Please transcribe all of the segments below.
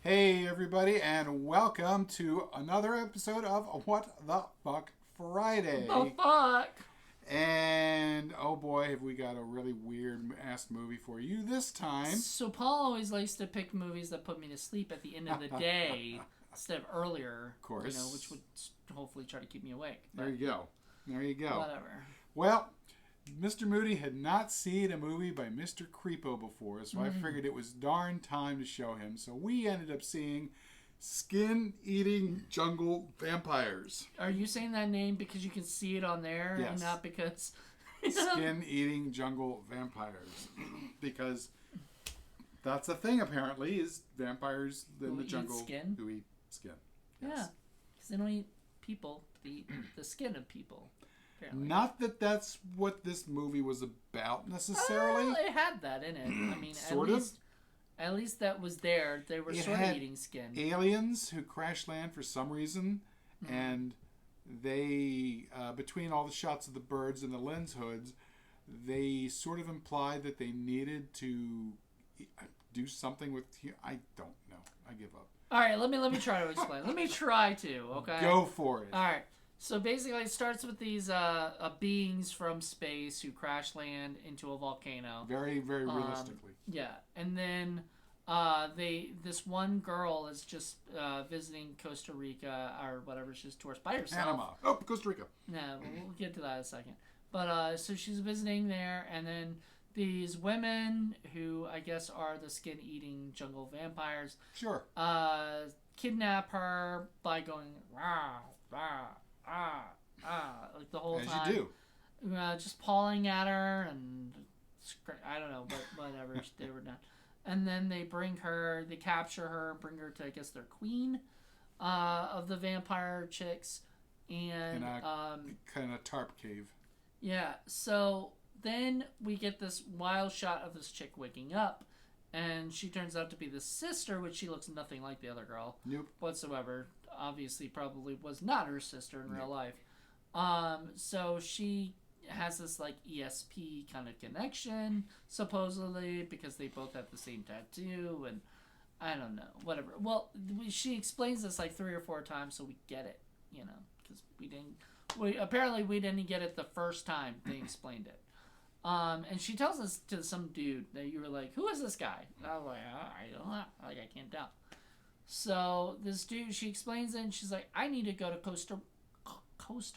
Hey everybody, and welcome to another episode of What the Fuck Friday. The fuck? And oh boy, have we got a really weird ass movie for you this time. So Paul always likes to pick movies that put me to sleep at the end of the day instead of earlier. Of course. Which would hopefully try to keep me awake. There you go. There you go. Whatever. Well, Mr. Moody had not seen a movie by Mr. Creepo before, so I figured it was darn time to show him. So we ended up seeing Skin-Eating Jungle Vampires. Are you saying that name because you can see it on there Yes. and not because... Skin-Eating Jungle Vampires. Because that's a thing, apparently, is vampires in the jungle skin? who eat skin. Yeah, Yes. because they don't eat people, they eat the skin of people. Apparently. Not that that's what this movie was about, necessarily. Well, it had that in it. I mean, Sort of. At least that was there. They were It sort had of eating skin. aliens who crash land for some reason, and they, between all the shots of the birds and the lens hoods, they sort of implied that they needed to do something with... I don't know. I give up. All right, let me try to explain. Let me try to, okay? Go for it. All right. So basically, it starts with these beings from space who crash land into a volcano. Very, very realistically. Yeah, and then this one girl is just visiting Costa Rica or whatever. She's tourist by herself. Panama. Oh, Costa Rica. No, we'll get to that in a second. But so she's visiting there, and then these women who I guess are the skin-eating jungle vampires. Sure. Kidnap her by going rah rah like the whole time. As you do. Just pawing at her and I don't know, but whatever. They were done. And then they capture her, bring her to I guess their queen of the vampire chicks, and In a kind of tarp cave. yeah. So then we get this wild shot of this chick waking up, and she turns out to be the sister, which she looks nothing like the other girl Nope. whatsoever. Obviously, probably was not her sister in real life. So she has this like ESP kind of connection, supposedly, because they both have the same tattoo, and I don't know, whatever. Well, she explains this like 3 or 4 times, so we get it, because we didn't get it the first time they explained it. And she tells us to some dude that you were like, who is this guy? And I was like, I don't know, like I can't tell. So this dude, she explains it, and she's like, I need to go to Costa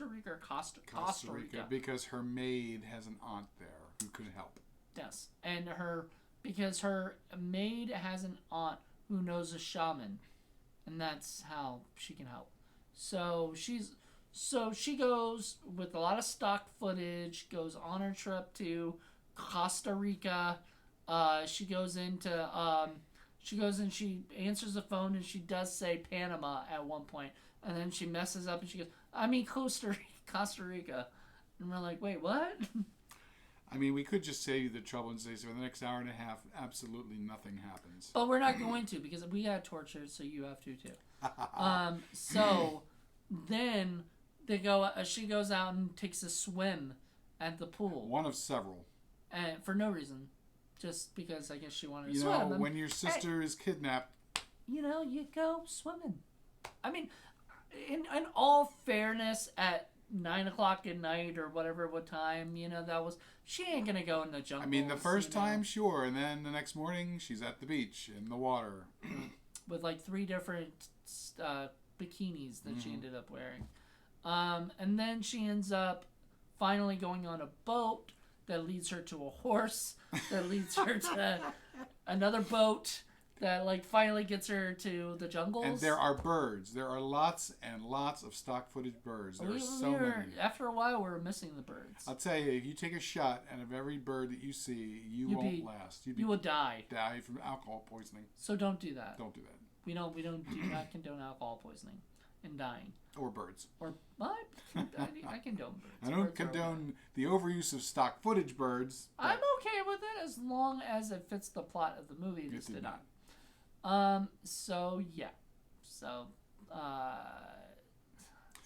Rica or Costa Rica. Because her maid has an aunt there who could help. Yes, and because her maid has an aunt who knows a shaman, and that's how she can help. So she goes with a lot of stock footage, goes on her trip to Costa Rica. She goes and she answers the phone, and she does say Panama at one point, and then she messes up and she goes, I mean Costa Rica. And we're like, wait, what? I mean, we could just save you the trouble and say, so for the next hour and a half, absolutely nothing happens. But we're not going to, because we got tortured, so you have to too. So then she goes out and takes a swim at the pool. One of several. And for no reason. Just because I guess she wanted to You swim. know, when your sister is kidnapped... you go swimming. I mean, in all fairness, at 9 o'clock at night or what time, that was... She ain't gonna go in the jungle. I mean, the first time, sure. And then the next morning, she's at the beach, in the water. With like 3 different bikinis that she ended up wearing. And then she ends up finally going on a boat that leads her to a horse, that leads her to another boat, that like finally gets her to the jungles. And there are birds. There are lots and lots of stock footage birds. There are so many. After a while, we were missing the birds. I'll tell you, if you take a shot out of every bird that you see, you won't last. You will die. Die from alcohol poisoning. So don't do that. Don't do that. We do not condone alcohol poisoning and dying. Or birds. Or what? I condone birds. I don't condone the overuse of stock footage birds. I'm okay with it as long as it fits the plot of the movie. This did not. So yeah. So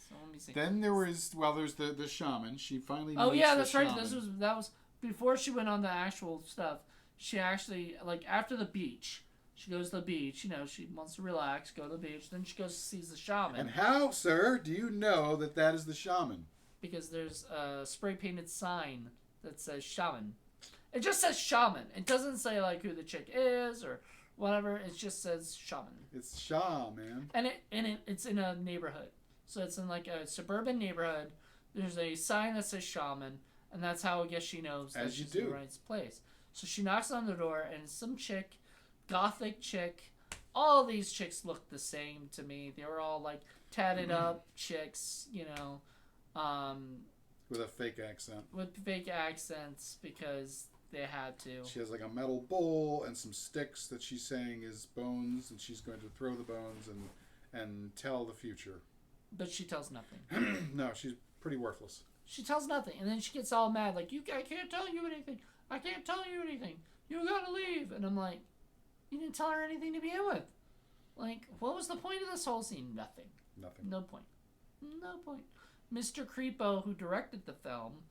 let me see. Then there's the shaman. She finally meets Oh yeah, the that's right. shaman. That was before she went on the actual stuff. She actually, like, after the beach, She goes to the beach. You know, she wants to relax, go to the beach. Then she goes to sees the shaman. And how, sir, do you know that that is the shaman? Because there's a spray painted sign that says shaman. It just says shaman. It doesn't say like who the chick is or whatever. It just says shaman. It's Shaw, man. And it's in a neighborhood. So it's in like a suburban neighborhood. There's a sign that says shaman, and that's how I guess she knows that she's in the right place. So she knocks on the door, and it's some chick, gothic chick. All these chicks look the same to me. They were all like tatted up chicks, you know. With a fake accent. With fake accents because they had to. She has like a metal bowl and some sticks that she's saying is bones, and she's going to throw the bones and tell the future. But she tells nothing. No, she's pretty worthless. She tells nothing, and then she gets all mad, like, I can't tell you anything. I can't tell you anything. You gotta leave. And I'm like, you didn't tell her anything to begin with. Like, what was the point of this whole scene? Nothing. No point. No point. Mr. Creepo, who directed the film,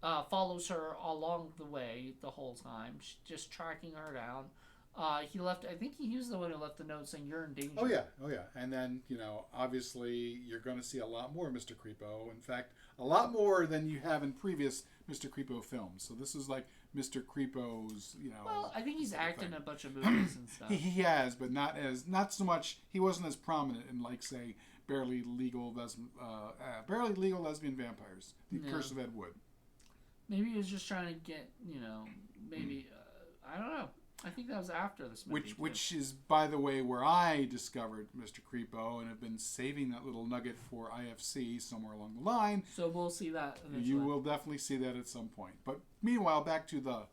follows her along the way the whole time, just tracking her down. He left. I think he was the one who left the note saying you're in danger. Oh yeah. And then obviously you're going to see a lot more Mr. Creepo. In fact, a lot more than you have in previous Mr. Creepo films. So this is like Mr. Creepo's. Well, I think he's acted in a bunch of movies and stuff. He has, but not so much. He wasn't as prominent in like say barely legal lesbian vampires. The Curse of Ed Wood. Maybe he was just trying to get maybe I don't know. I think that was after this movie. Which is, by the way, where I discovered Mr. Creepo and have been saving that little nugget for IFC somewhere along the line. So we'll see that eventually. You will definitely see that at some point. But meanwhile, back to the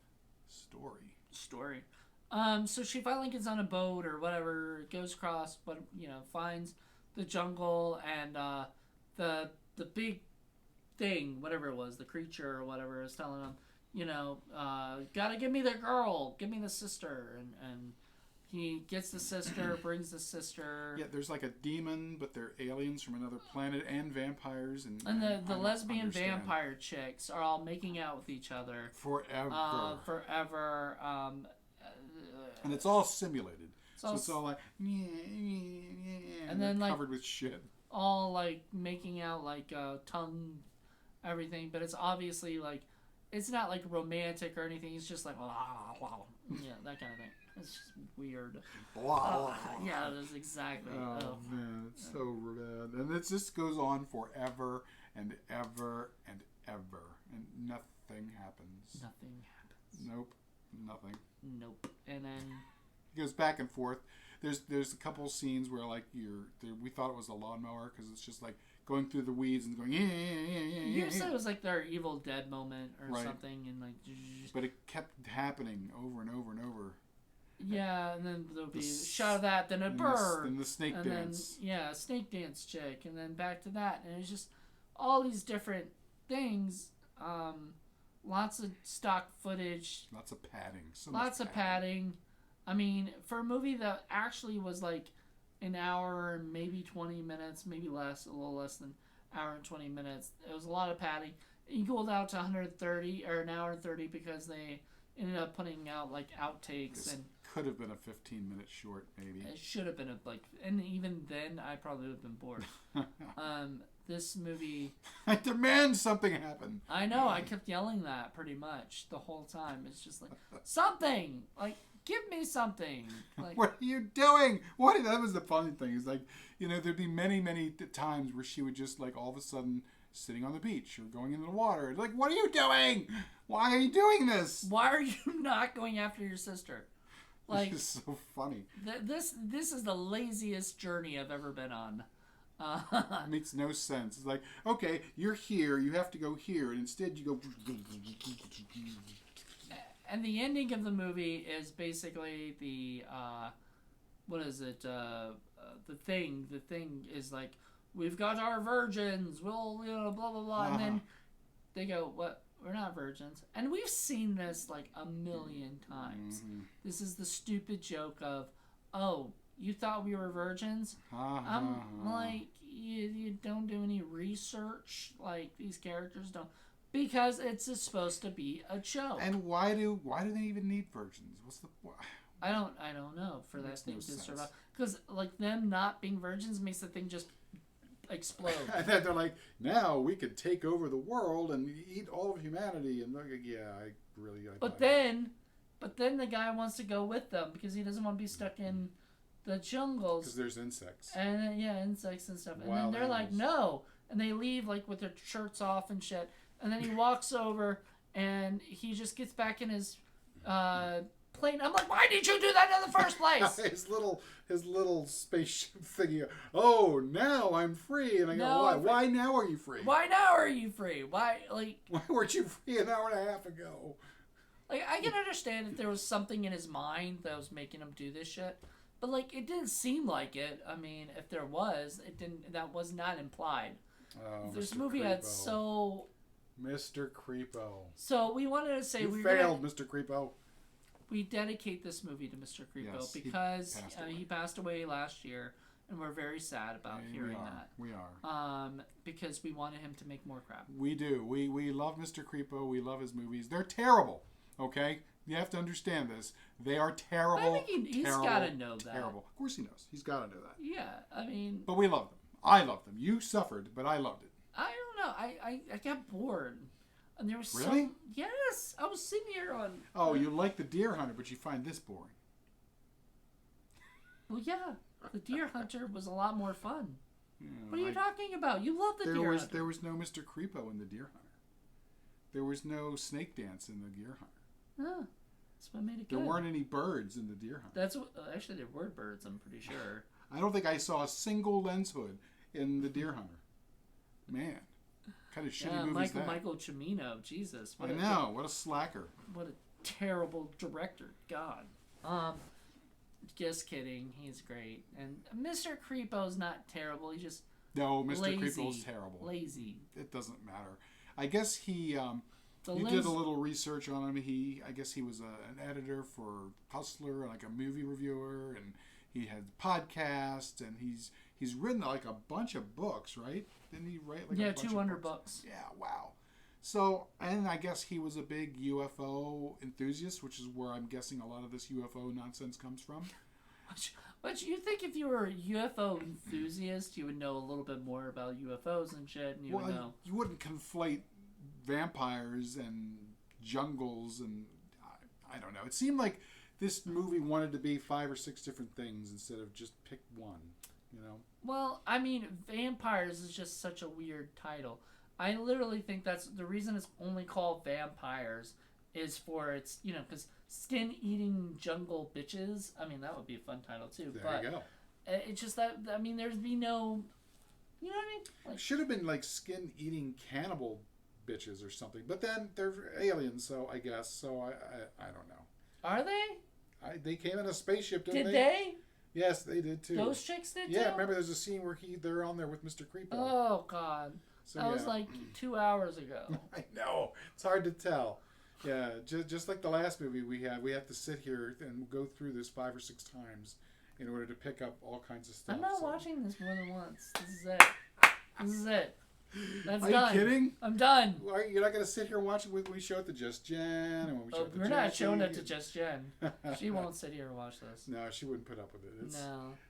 story. So she finally gets on a boat or whatever, goes across, but finds the jungle and the big thing, whatever it was, the creature or whatever, is telling him, gotta give me the girl, give me the sister, and he gets the sister, brings the sister. Yeah, there's like a demon, but they're aliens from another planet and vampires, and the lesbian vampire chicks are all making out with each other forever. And it's all simulated, so it's all like and then like covered with shit, all like making out like tongue, everything, but it's obviously like. It's not like romantic or anything. It's just like, yeah, that kind of thing. It's just weird. Yeah, that's exactly. Oh man, it's so bad, and it just goes on forever and ever and ever, and nothing happens. Nope, nothing. Nope. And then it goes back and forth. There's a couple scenes where like we thought it was a lawnmower because it's just like. Going through the weeds and going, You said it was like their Evil Dead moment or something, and like. But it kept happening over and over and over. Yeah, and then there'll be a shot of that, then a bird, and the snake dance. Then, snake dance chick, and then back to that, and it's just all these different things. Lots of stock footage. Lots of padding. Lots of padding. I mean, for a movie that actually was like. An hour and maybe 20 minutes, maybe less, a little less than an hour and 20 minutes. It was a lot of padding. It equaled out to 130 or an hour and 30 because they ended up putting out like outtakes. This and could have been a 15-minute short, maybe. It should have been and even then I probably would have been bored. This movie. I demand something happen. I know. I kept yelling that pretty much the whole time. It's just like something like. Give me something. Like, what are you doing? That was the funny thing. Is like, there'd be many, many times where she would just like all of a sudden sitting on the beach or going into the water. Like, what are you doing? Why are you doing this? Why are you not going after your sister? Like, it's so funny. This is the laziest journey I've ever been on. It makes no sense. It's like, okay, you're here. You have to go here, and instead you go. And the ending of the movie is basically the, what is it? The thing. The thing is like, we've got our virgins. We'll, blah, blah, blah. And then they go, what? We're not virgins. And we've seen this like a million times. Mm-hmm. This is the stupid joke of, oh, you thought we were virgins? I'm like, you don't do any research. Like, these characters don't. Because it's supposed to be a joke. And why do they even need virgins? I don't know for that Makes thing no to sense. survive, because like them not being virgins makes the thing just explode. And then they're like, now we could take over the world and eat all of humanity. And they're like, yeah, I really. But then the guy wants to go with them because he doesn't want to be stuck in the jungles. Because there's insects. And insects and stuff. And Wild then they're animals. like, no. And they leave like with their shirts off and shit. And then he walks over and he just gets back in his plane. I'm like, why did you do that in the first place? his little spaceship thingy. Oh, now I'm free. And I go, No, why? Why now are you free? Why now are you free? Why weren't you free an hour and a half ago? Like, I can understand if there was something in his mind that was making him do this shit. But like, it didn't seem like it. I mean, if there was, it didn't. That was not implied. Oh, This Mr. movie Creepo. had so. Mr. Creepo. So we wanted to say You failed, Mr. Creepo. We dedicate this movie to Mr. Creepo Yes, because he he passed away last year, and we're very sad about hearing that. We are. Because we wanted him to make more crap. We do. We love Mr. Creepo. We love his movies. They're terrible. Okay, you have to understand this. They are terrible. I think he's got to know that. Terrible. Of course he knows. He's got to know that. Yeah, I mean. But we love them. I love them. You suffered, but I loved it. I don't know. I got bored. And there was really? Yes, I was sitting here on. Oh, you like the Deer Hunter, but you find this boring. Well, yeah, the Deer Hunter was a lot more fun. Yeah, what are you talking about? You love the Deer Hunter. There was no Mr. Creepo in the Deer Hunter. There was no snake dance in the Deer Hunter. Huh. That's what made it good. There weren't any birds in the Deer Hunter. That's what, actually there were birds. I'm pretty sure. I don't think I saw a single lens hood in the Deer Hunter. Man, kind of shitty movie is that? Michael Cimino, Jesus! What a slacker! What a terrible director! God. Just kidding. He's great, and Mr. Creepo's not terrible. He's just Mr. lazy, Creepo's terrible. Lazy. It doesn't matter. I guess he did a little research on him. I guess he was an editor for Hustler, like a movie reviewer, and he had podcasts, and he's written like a bunch of books, right? Didn't he write like a bunch 200 of books? Yeah, wow. So, and I guess he was a big UFO enthusiast, which is where I'm guessing a lot of this UFO nonsense comes from. But you think if you were a UFO enthusiast, you would know a little bit more about UFOs and shit, and would know. You wouldn't conflate vampires and jungles, and I don't know. It seemed like this movie wanted to be 5 or 6 different things instead of just pick one, you know? Well, I mean, vampires is just such a weird title. I literally think that's the reason it's only called Vampires is for its, because skin-eating jungle bitches. I mean, that would be a fun title too. There you go. It's just that, I mean, there's be no, you know what I mean? Like, should have been like skin-eating cannibal bitches or something. But then they're aliens, so I guess. So I don't know. Are they? They came in a spaceship, didn't they? Did they? Yes, they did too. Those chicks did too? Yeah, remember there's a scene where they're on there with Mr. Creepo. Oh, God. So, that was like 2 hours ago. I know. It's hard to tell. Yeah, just like the last movie we have to sit here and go through this 5 or 6 times in order to pick up all kinds of stuff. I'm not watching this more than once. This is it. This is it. That's done. Are you kidding? I'm done. You're not going to sit here and watch it when we show it to Just Jen and when we show it to We're Jackie. not showing it to Just Jen. She won't sit here and watch this. No, she wouldn't put up with it.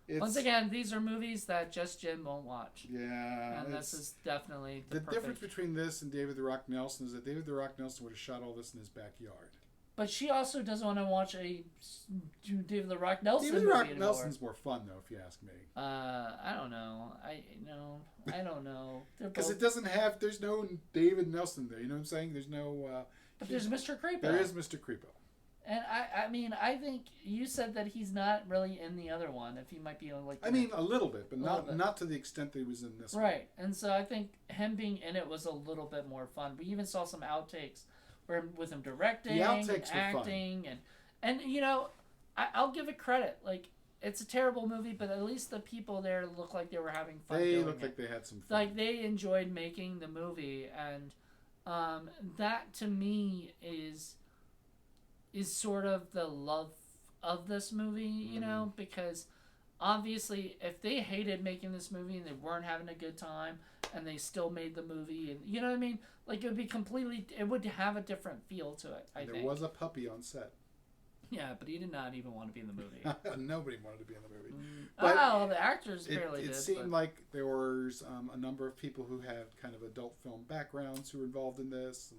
No. Once again, these are movies that Just Jen won't watch. Yeah. And this is definitely the difference between this and David the Rock Nelson is that David the Rock Nelson would have shot all this in his backyard. But she also doesn't want to watch a David the Rock Nelson movie David the Rock anymore. Nelson's more fun, though, if you ask me. I don't know. I don't know. Because it doesn't have. There's no David Nelson there. You know what I'm saying? There's no. But there's Mr. Creepo. There is Mr. Creepo. And I mean, I think you said that he's not really in the other one. If he might be on I mean, a little bit, but not to the extent that he was in this one. Right. And so I think him being in it was a little bit more fun. We even saw some outtakes with him directing, and acting, and I'll give it credit. Like, it's a terrible movie, but at least the people there look like they were having fun. They looked like they had some fun. Like, they enjoyed making the movie, and that to me is sort of the love of this movie, because obviously if they hated making this movie and they weren't having a good time and they still made the movie, and you know what I mean, like it would have a different feel to it. I think there was a puppy on set. Yeah, but he did not even want to be in the movie. Nobody wanted to be in the movie. But the actors barely did. It seemed like there was a number of people who had kind of adult film backgrounds who were involved in this.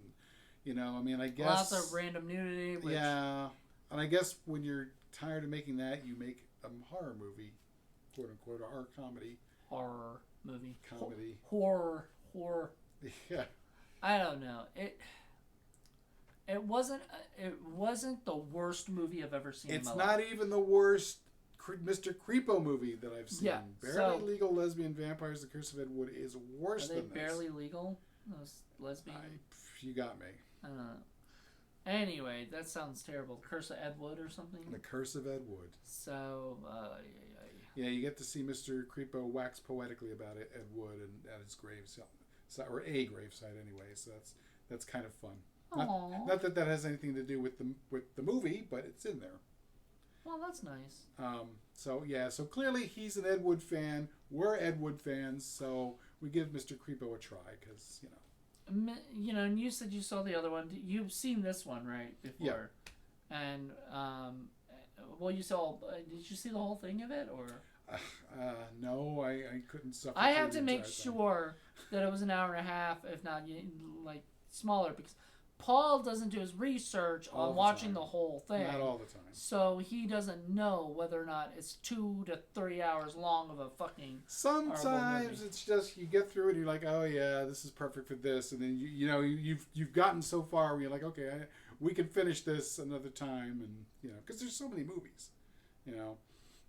And, I mean, I guess... Lots of random nudity. Which... Yeah. And I guess when you're tired of making that, you make a horror movie, quote unquote, a horror comedy. Horror movie. Comedy. Horror. Yeah. I don't know. It wasn't the worst movie I've ever seen. It's in my not life. even the worst Mr. Creepo movie that I've seen. Yeah, Barely Legal Lesbian Vampires: The Curse of Ed Wood is worse than this. Are they barely legal? Those lesbian. You got me. I don't know. Anyway, that sounds terrible. The Curse of Ed Wood or something. The Curse of Ed Wood. So, yeah, you get to see Mr. Creepo wax poetically about Ed Wood and at his gravesite, or a gravesite anyway. So that's kind of fun. Not that has anything to do with the movie, but it's in there. Well, that's nice. So clearly he's an Ed Wood fan. We're Ed Wood fans, so we give Mr. Creepo a try because And you said you saw the other one. You've seen this one, right? Before. Yeah. And you saw. Did you see the whole thing of it, or? No, I couldn't suffer. I had to make sure that it was an hour and a half, if not like smaller, because Paul doesn't do his research on watching the whole thing. Not all the time. So he doesn't know whether or not it's 2 to 3 hours long of a fucking. Sometimes it's just you get through it and you're like, oh yeah, this is perfect for this, and then you've gotten so far where you're like, okay, we can finish this another time, and because there's so many movies,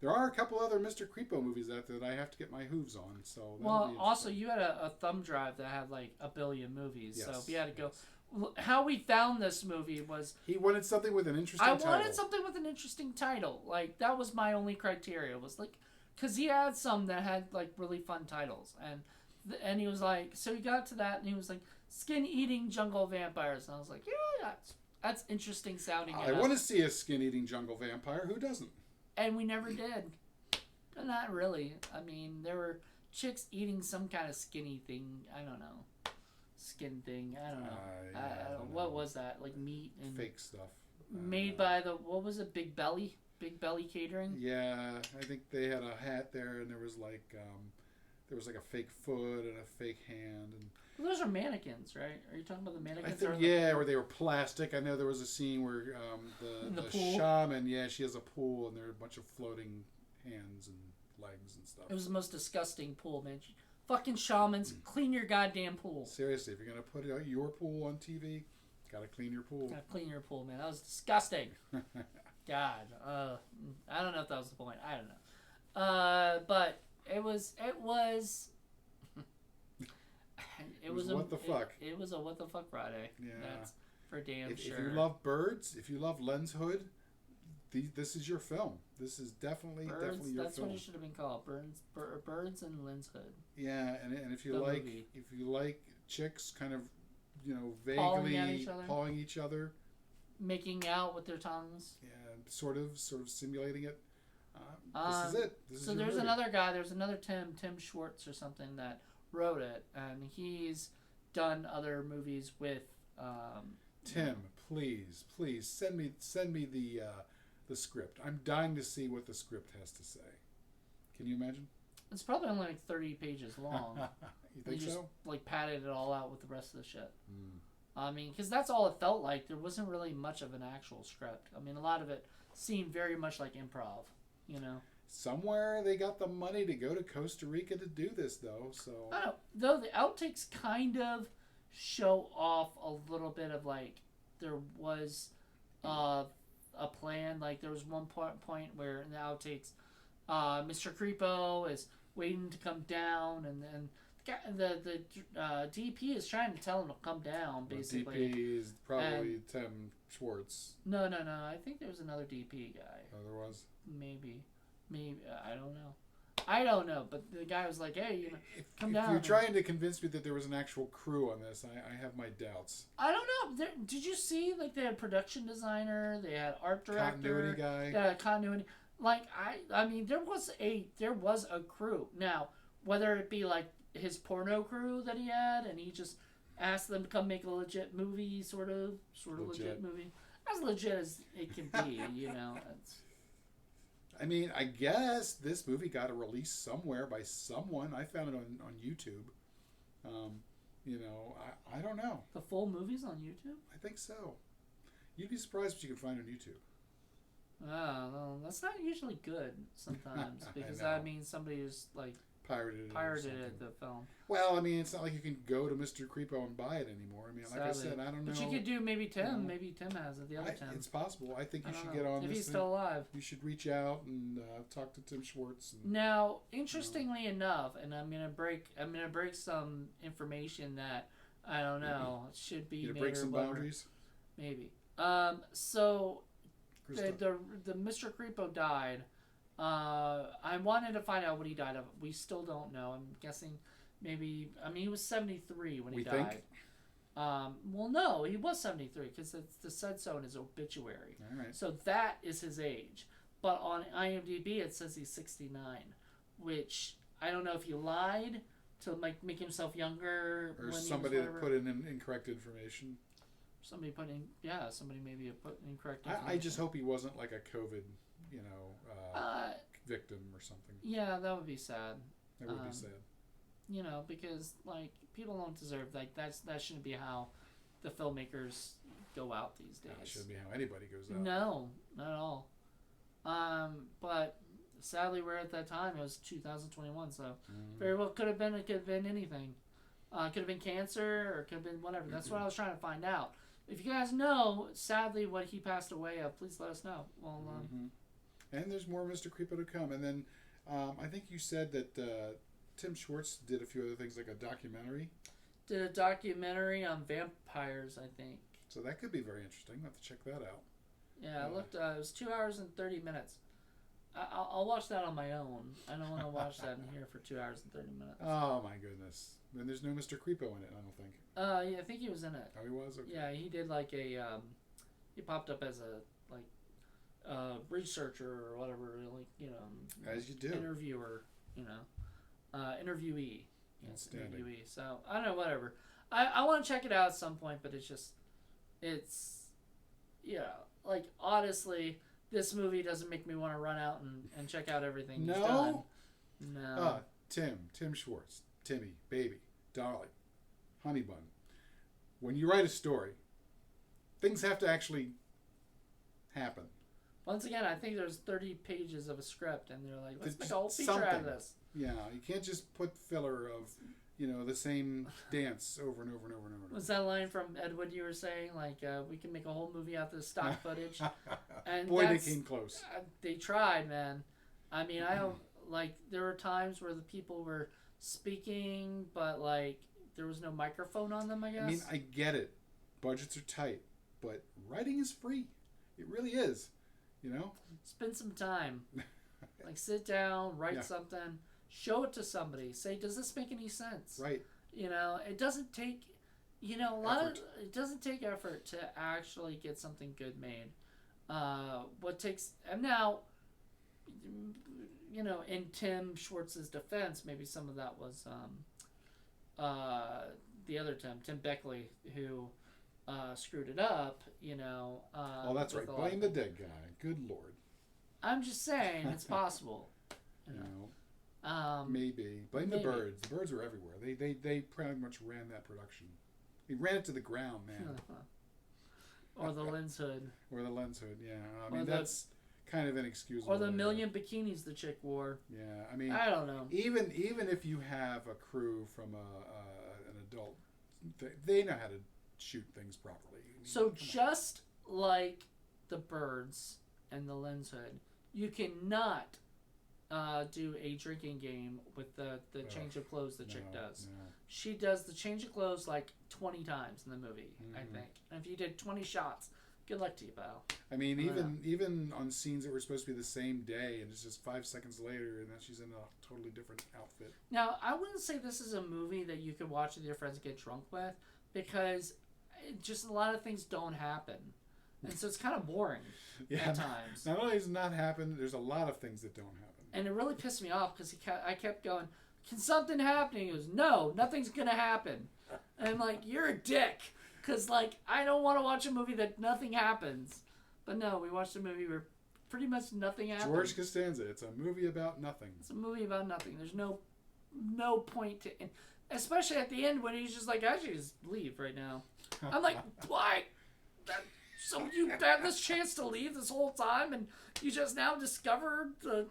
There are a couple other Mr. Creepo movies out there that I have to get my hooves on. So also you had a thumb drive that had like a billion movies, yes, so we had to go. How we found this movie was he wanted something with an interesting title. I wanted something with an interesting title. Like, that was my only criteria, was like, because he had some that had like really fun titles, and he was like, so he got to that and he was like, skin eating jungle vampires, and I was like, yeah, that's interesting sounding. I want to see a skin eating jungle vampire. Who doesn't? And we never did. Not really. I mean, there were chicks eating some kind of skinny thing. I don't know. Skin thing. I don't know. I don't know. What was that? Like meat and fake stuff. Made by what was it? Big Belly Catering. Yeah, I think they had a hat there, and there was like a fake foot and a fake hand. And well, those are mannequins, right? Are you talking about the mannequins? I think where they were plastic. I know there was a scene where the shaman, she has a pool, and there are a bunch of floating hands and legs and stuff. It was the most disgusting pool, man. Fucking shamans, clean your goddamn pool. Seriously, if you're gonna put your pool on TV, gotta clean your pool. Gotta clean your pool, man. That was disgusting. God, I don't know if that was the point. I don't know. But it was what the fuck. It was a what the fuck Friday. Yeah, that's for damn sure. If you love birds, if you love Lens Hood, this is your film. This is definitely your film. That's what it should have been called. Birds and Lens Hood. Yeah, and if you like chicks kind of, vaguely pawing each other, making out with their tongues. Yeah, sort of simulating it. This is it. So there's another guy. There's another Tim Schwartz or something that wrote it, and he's done other movies with. Tim, please send me the script. I'm dying to see what the script has to say. Can you imagine? It's probably only like 30 pages long. You think so? Just like padded it all out with the rest of the shit. I mean, because that's all it felt like. There wasn't really much of an actual script. I mean, a lot of it seemed very much like improv, Somewhere they got the money to go to Costa Rica to do this, though. So I don't know. Though the outtakes kind of show off a little bit of like there was a plan. Like there was one point where in the outtakes, Mr. Creepo is waiting to come down, and then the DP is trying to tell him to come down. Basically, the DP is probably Tim Schwartz. No. I think there was another DP guy. Oh, there was. Maybe. I don't know. But the guy was like, "Hey, come down." If you're trying to convince me that there was an actual crew on this, I have my doubts. I don't know. Did you see like they had production designer, they had art director, continuity guy, continuity. Like I mean, there was a crew. Now, whether it be like his porno crew that he had, and he just asked them to come make a legit movie, sort of legit movie. as legit as it can be. It's, I mean, I guess this movie got a release somewhere by someone. I found it on YouTube. I don't know. the full movie's on YouTube. I think so. You'd be surprised what you can find on YouTube. Oh, well, that's not usually good sometimes because I know. that means somebody who's like Pirated the film. Well, I mean, it's not like you can go to Mr. Creepo and buy it anymore. I mean, like Sadly. I said, I don't know. But you could do maybe Tim. No. Maybe Tim has it. The other Tim. It's possible. I think I you don't should know. get on if this. he's still alive. You should reach out and talk to Tim Schwartz. And, Now, interestingly enough, and I'm gonna break some information that I don't know should be you know, made break or some whatever. boundaries. Maybe. So Krista. the Mr. Creepo died. I wanted to find out what he died of. We still don't know. I'm guessing maybe. I mean, he was 73 when he We died. think? Well, no, he was 73 because it said so in his obituary. All right. So that is his age. But on IMDb it says he's 69, which I don't know if he lied to make himself younger. Or when somebody he was that whatever. put in incorrect information. Somebody maybe put incorrect I information. just hope he wasn't like a COVID, Uh, victim or something. yeah, that would be sad. That would be sad. Because like people don't deserve that shouldn't be how the filmmakers go out these days. That shouldn't be how anybody goes out. No, not at all. But sadly, we're at that time. It was 2021, so very well could have been. It could have been anything. Could have been cancer, or could have been whatever. That's what I was trying to find out. If you guys know, sadly, what he passed away of, please let us know. Well, And there's more Mr. Creepo to come. And then I think you said that Tim Schwartz did a few other things, like a documentary. did a documentary on vampires, I think. So that could be very interesting. I'll have to check that out. Yeah, I looked. It was 2 hours and 30 minutes. I'll watch that on my own. I don't want to watch that in here for 2 hours and 30 minutes. Oh my goodness! Then there's no Mr. Creepo in it. I don't think. Yeah, I think he was in it. Oh, he was. Okay. Yeah, he did like a. He popped up as a researcher or whatever, As you do. interviewer, interviewee. Outstanding. Interviewee. So I don't know, whatever. I want to check it out at some point, but like honestly, this movie doesn't make me want to run out and check out everything he's done. No. Tim Schwartz, Timmy, Baby, Dolly, Honey Bun. When you write a story, things have to actually happen. Once again, I think there's 30 pages of a script, and they're like, let's It's make a whole feature out of this. Yeah, you can't just put filler of, the same dance over and over and over and over. Was that line from Ed Wood you were saying? Like, we can make a whole movie out of this stock footage. And Boy, they came close. They tried, man. I mean, I don't, there were times where the people were speaking, but, there was no microphone on them, I guess. I mean, I get it. Budgets are tight, but writing is free. It really is. Spend some time. Sit down, write something, show it to somebody. Say, does this make any sense? Right. It doesn't take, it doesn't take effort to actually get something good made. And now, in Tim Schwartz's defense, maybe some of that was the other Tim Beckley, who screwed it up. Oh, that's right. Blame the dead guy. Good Lord. I'm just saying it's possible. Maybe. Blame the birds. The birds were everywhere. They pretty much ran that production. They ran it to the ground, man. Or the lens hood. Or the lens hood, yeah. I mean, that's kind of inexcusable. Or the million bikinis the chick wore. Yeah, I mean, I don't know. Even if you have a crew from an adult, they know how to shoot things properly. So just like the birds and the lens hood, you cannot do a drinking game with the change of clothes the chick does. No. She does the change of clothes 20 times in the movie, I think. And if you did 20 shots, good luck to you, pal. I mean, even on scenes that were supposed to be the same day, and it's just 5 seconds later, and then she's in a totally different outfit. Now, I wouldn't say this is a movie that you could watch with your friends and get drunk with, because just a lot of things don't happen. And so it's kind of boring at times. Not only does it not happen, there's a lot of things that don't happen. And it really pissed me off because I kept going, can something happen? He goes, no, nothing's going to happen. And I'm like, you're a dick. Because, like, I don't want to watch a movie that nothing happens. But no, we watched a movie where pretty much nothing happens. George Costanza. It's a movie about nothing. It's a movie about nothing. There's no point to... Especially at the end when he's just like, I should just leave right now. I'm like, why? So you had this chance to leave this whole time and you just now discovered the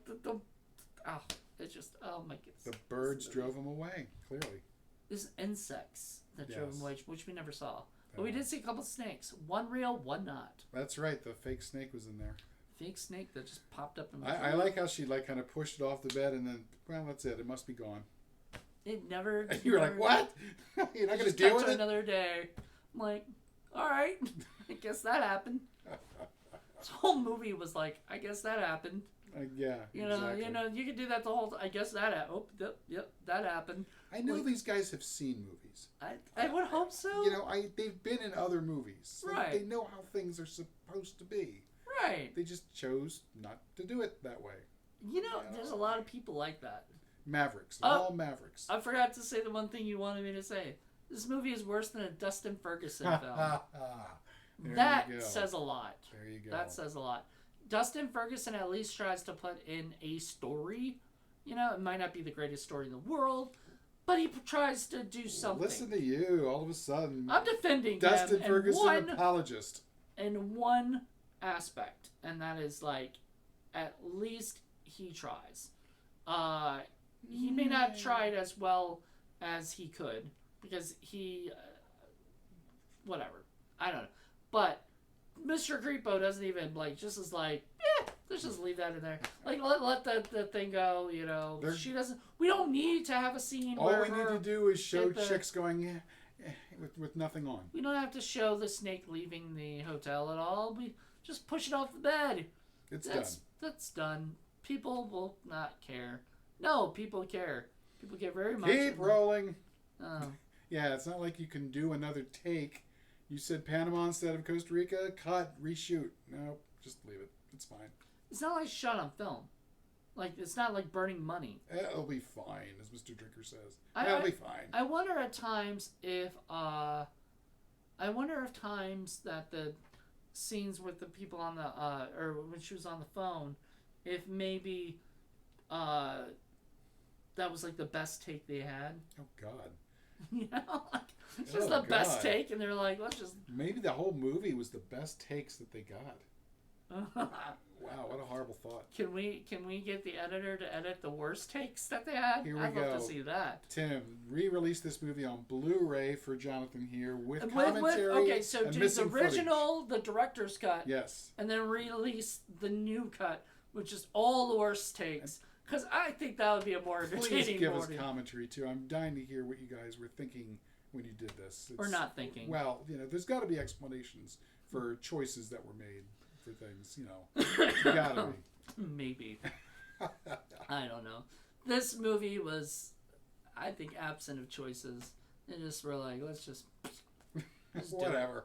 it's just, oh my goodness. The birds drove him away, clearly. There's insects that drove him away, which we never saw. But we did see a couple snakes. One real, one not. That's right. The fake snake was in there. Fake snake that just popped up in my I like how she like kind of pushed it off the bed and then, well, that's it. It must be gone. It never... And you were like, what? You're not going to deal with it? Another day. I'm like, all right. I guess that happened. This whole movie was like, I guess that happened. Yeah, exactly. You could do that the whole time. I guess that happened. Oh, yep, that happened. I know these guys have seen movies. I would hope so. They've been in other movies. Right. They know how things are supposed to be. Right. They just chose not to do it that way. There's a lot of people like that. Mavericks. All Mavericks. I forgot to say the one thing you wanted me to say. This movie is worse than a Dustin Ferguson film. That says a lot. There you go. That says a lot. Dustin Ferguson at least tries to put in a story. It might not be the greatest story in the world, but he tries to do something. Listen to you, all of a sudden. I'm defending Dustin him Ferguson apologist. In one aspect, and that is like, at least he tries. He may not try it as well as he could, because he... whatever. I don't know. But Mr. Creepo doesn't even, just is like, let's just leave that in there. Let the thing go, She doesn't... We don't need to have a scene all where... All we need to do is show chicks going, with nothing on. We don't have to show the snake leaving the hotel at all. We just push it off the bed. That's done. People will not care. No, people care. People care very much. Keep rolling. Oh. Yeah, it's not like you can do another take. You said Panama instead of Costa Rica. Cut, reshoot. No, just leave it. It's fine. It's not like shot on film. It's not like burning money. It'll be fine, as Mr. Drinker says. It'll be fine. I wonder at times if that the scenes with the people on the or when she was on the phone, if maybe that was the best take they had. Oh God. It's just the best take, and they're like, let's just... Maybe the whole movie was the best takes that they got. Wow, what a horrible thought. Can we get the editor to edit the worst takes that they had? Here we I'd go. love to see that. Tim, re-release this movie on Blu-ray for Jonathan here with commentary okay, so and do missing the original, footage. the director's cut. Yes. And then release the new cut, which is all the worst takes. Because I think that would be a more entertaining. Please give us commentary too. I'm dying to hear what you guys were thinking when you did this. Or not thinking. Well, there's got to be explanations for choices that were made for things. You gotta be. Maybe. I don't know. This movie was, I think, absent of choices. They just were like, let's just whatever.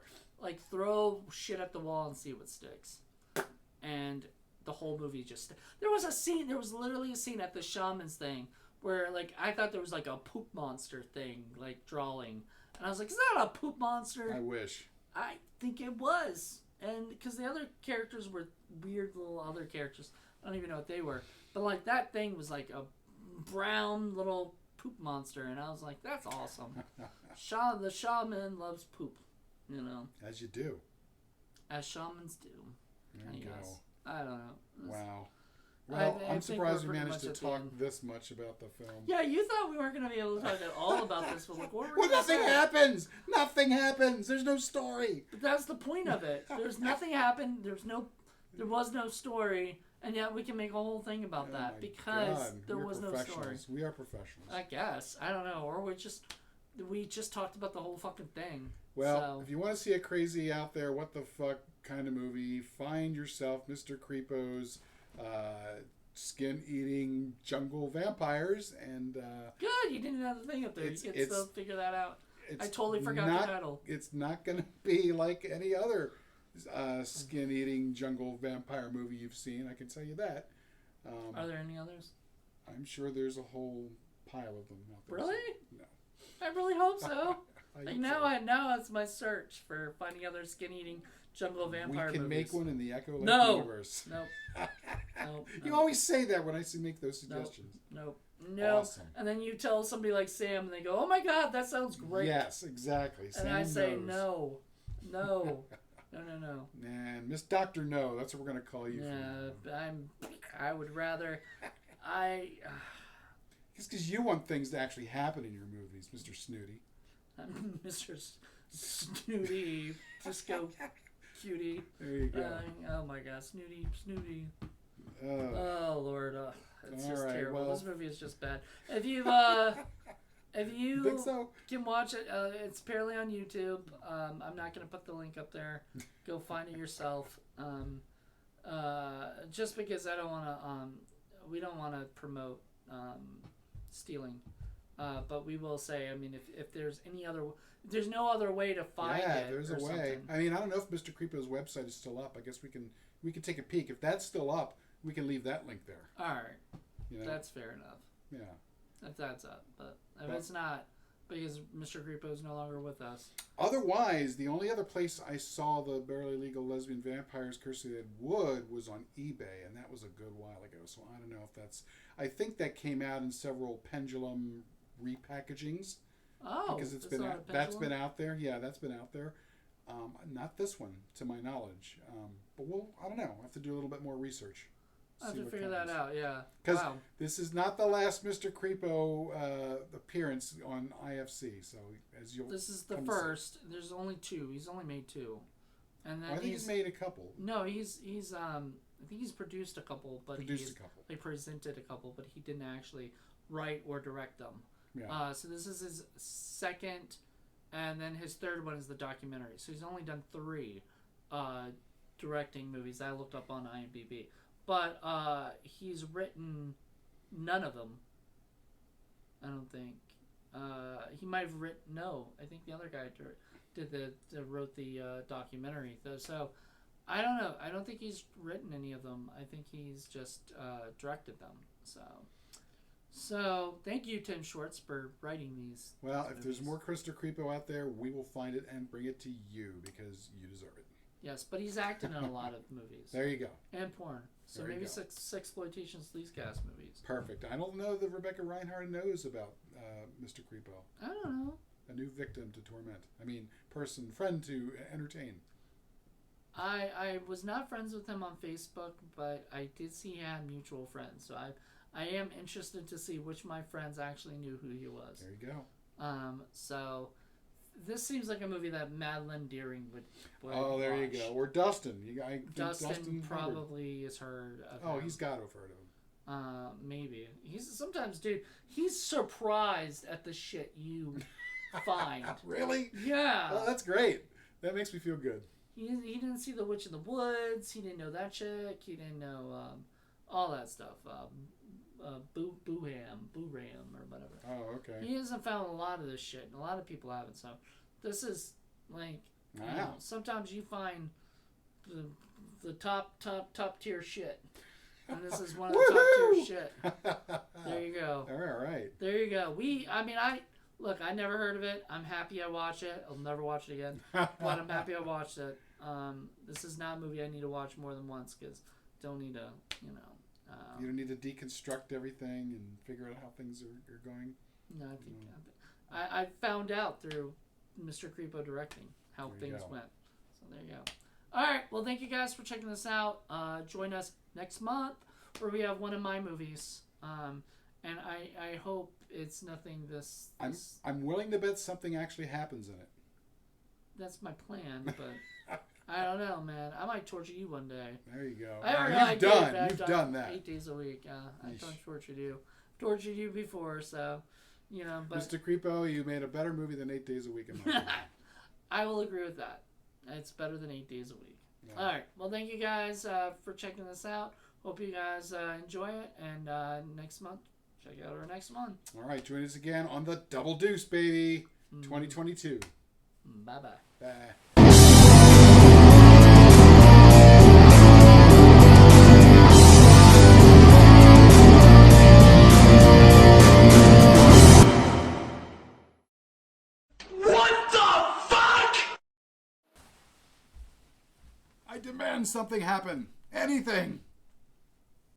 Throw shit at the wall and see what sticks. And the whole movie just... There was literally a scene at the shaman's thing where, I thought there was, a poop monster thing, drawing. And I was like, is that a poop monster? I wish. I think it was. And because the other characters were weird little other characters. I don't even know what they were. But, that thing was, a brown little poop monster. And I was like, that's awesome. The shaman loves poop, As you do. As shamans do. There you go. I don't know. Wow. Well, I'm surprised we managed to talk this much about the film. Yeah, you thought we weren't going to be able to talk at all about this, but well, nothing happens. Nothing happens. There's no story. But that's the point of it. There's nothing happened. There was no story, and yet we can make a whole thing about that because there was no story. We are professionals. I guess. I don't know. Or we just talked about the whole fucking thing. Well, if you want to see a crazy out there, what the fuck kind of movie, find yourself Mr. Creepo's skin-eating jungle vampires, and good, you didn't have the thing up there. You can still figure that out. I totally forgot the title. It's not going to be like any other skin-eating jungle vampire movie you've seen. I can tell you that. Are there any others? I'm sure there's a whole pile of them out there. Really? No. I really hope so. Like now it's my search for finding other skin-eating jungle vampire We can movies. make one in the Echo Lake universe. Nope. You always say that when I make those suggestions. Nope. Awesome. And then you tell somebody like Sam, and they go, "Oh my God, that sounds great." Yes, exactly. And Sam I say, knows. No. Man, Miss Doctor No. That's what we're gonna call you. Yeah, I would rather. It's because you want things to actually happen in your movies, Mr. Snooty. I'm Mr. Snooty, Disco Cutie. There you go. Oh my God, Snooty. Oh, Oh Lord, it's all just right, terrible. well. This movie is just bad. If you think so? can watch it, it's apparently on YouTube. I'm not gonna put the link up there. Go find it yourself. Just because I don't want to. We don't want to promote stealing. But we will say, I mean, if there's there's no other way to find it. Yeah, there's a way. Something. I mean, I don't know if Mr. Creepo's website is still up. I guess we can take a peek. If that's still up, we can leave that link there. All right, that's fair enough. Yeah, if that's up, but if it's not, because Mr. Creepo is no longer with us. Otherwise, the only other place I saw the Barely Legal Lesbian Vampires Cursed Ed Wood was on eBay, and that was a good while ago. So I don't know if that's. I think that came out in several Pendulum repackagings. Oh, because that's been out there. Yeah, that's been out there. Not this one, to my knowledge. But I don't know. I'll have to do a little bit more research. I have to figure that out. Yeah, because this is not the last Mr. Creepo appearance on IFC. So this is the first. There's only 2. He's only made 2, and then I think he's made a couple. No, he's I think he's produced a couple, but they presented a couple, but he didn't actually write or direct them. Yeah. So this is his second, and then his third one is the documentary. So he's only done 3 directing movies. I looked up on IMDb, but he's written none of them. I don't think he might have written. No, I think the other guy wrote the documentary. So I don't know. I don't think he's written any of them. I think he's just directed them. So thank you, Tim Schwartz, for writing these. Well, if there's more Mr. Creepo out there, we will find it and bring it to you because you deserve it. Yes, but he's acted in a lot of movies. There you go. And porn. So maybe sexploitation Sleazecast movies. Perfect. I don't know that Rebecca Reinhardt knows about Mr. Creepo. I don't know. A new victim to torment. I mean, friend to entertain. I was not friends with him on Facebook, but I did see he had mutual friends. So I am interested to see which of my friends actually knew who he was. There you go. So this seems like a movie that Madeline Deering would oh, there watch. You go. Or Dustin. Dustin probably has heard of him. He's got to have heard of him. Maybe. He's surprised at the shit you find. Really? Yeah. Oh, that's great. That makes me feel good. He didn't see The Witch in the Woods. He didn't know that chick. He didn't know all that stuff. Boo-Ram, or whatever. Oh, okay. He hasn't found a lot of this shit, and a lot of people haven't. So this is like, wow. Sometimes you find the top tier shit, and this is one of the top tier shit. There you go. All right. There you go. I never heard of it. I'm happy I watched it. I'll never watch it again, but I'm happy I watched it. This is not a movie I need to watch more than once because don't need to, you don't need to deconstruct everything and figure out how things are going. No, I think I found out through Mr. Creepo directing how things went. So there you go. All right. Well, thank you guys for checking this out. Join us next month where we have one of my movies. And I hope it's nothing this. I'm willing to bet something actually happens in it. That's my plan, but I don't know, man. I might torture you one day. There you go. You've done that 8 days a week. I've tortured you. Tortured you before, so But Mr. Creepo, you made a better movie than 8 days a week. In my opinion. I will agree with that. It's better than 8 days a week. Yeah. All right. Well, thank you guys for checking this out. Hope you guys enjoy it, and next month. Check out our next one. All right, join us again on the Double Deuce, baby. 2022. Bye-bye. Bye. What the I demand something happen. Anything.